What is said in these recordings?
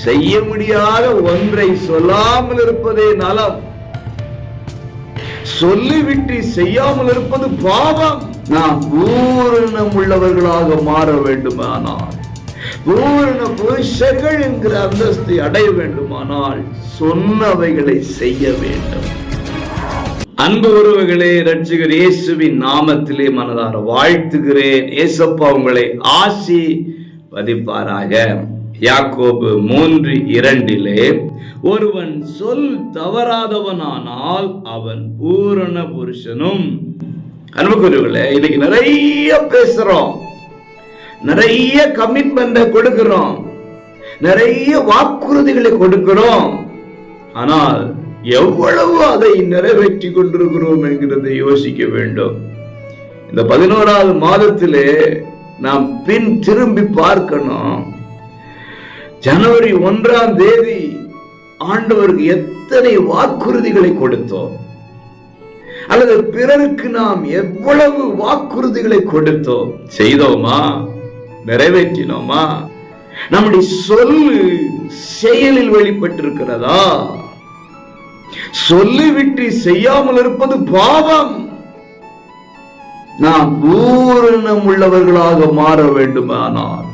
செய்ய முடியாத ஒன்றை சொல்லாமல் இருப்பதே நலம். சொல்லிவிட்டு செய்யாமல் இருப்பது பாவம். நாம் பூரணம் உள்ளவர்களாக மாற வேண்டுமானால், பூரண புருஷர்கள் என்கிற அந்தஸ்தை அடைய வேண்டுமானால் சொன்னவைகளை செய்ய வேண்டும். அன்பு உறவுகளே, இரட்சகர் இயேசுவின் நாமத்திலே மனதார வாழ்த்துகிறேன். இயேசப்பா உங்களை ஆசீர்வதிப்பாராக. யாக்கோபு 3:2 ஒருவன் சொல் தவறாதவனானால் அவன் பூரண புருஷனும். அன்புக்குரியவர்களே, இன்னைக்கு நிறைய பேசுறோம், நிறைய கமிட்மெண்ட்டை கொடுக்கிறோம், நிறைய வாக்குறுதிகளை கொடுக்கிறோம். ஆனால் எவ்வளவு அதை நிறைவேற்றி கொண்டிருக்கிறோம் என்கிறதை யோசிக்க வேண்டும். இந்த 11வது மாதத்திலே நாம் பின் திரும்பி பார்க்கணும். ஜனவரி 1ஆம் தேதி ஆண்டவருக்கு எத்தனை வாக்குறுதிகளை கொடுத்தோம், அல்லது பிறருக்கு நாம் எவ்வளவு வாக்குறுதிகளை கொடுத்தோம், செய்தோமா, நிறைவேற்றினோமா? நம்முடைய சொல்லு செயலில் வெளிப்பட்டிருக்கிறதா? சொல்லிவிட்டு செய்யாமல் இருப்பது பாவம். நாம் பூரணம் உள்ளவர்களாக மாற வேண்டுமானால்,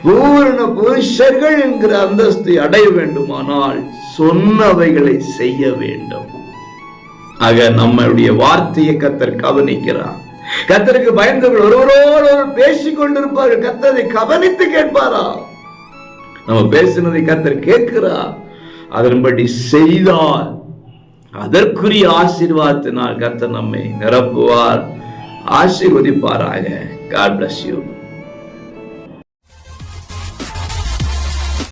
பூரண புருஷர்கள் என்கிற அந்தஸ்தை அடைய வேண்டுமானால் சொன்னவைகளை செய்ய வேண்டும். ஆக நம்முடைய வார்த்தையை கர்த்தர் கவனிக்கிறார். கர்த்தருக்கு பயந்தவர்கள் ஒருவரோடு பேசிக் கொண்டிருப்பார்கள். கர்த்தரை கவனித்து கேட்பாரா? நம்ம பேசினதை கர்த்தர் கேட்கிறார். அதன்படி செய்தால் அதற்குரிய ஆசீர்வாதத்தினால் கர்த்தர் நம்மை நிரப்புவார், ஆசீர்வதிப்பாராக. God bless you.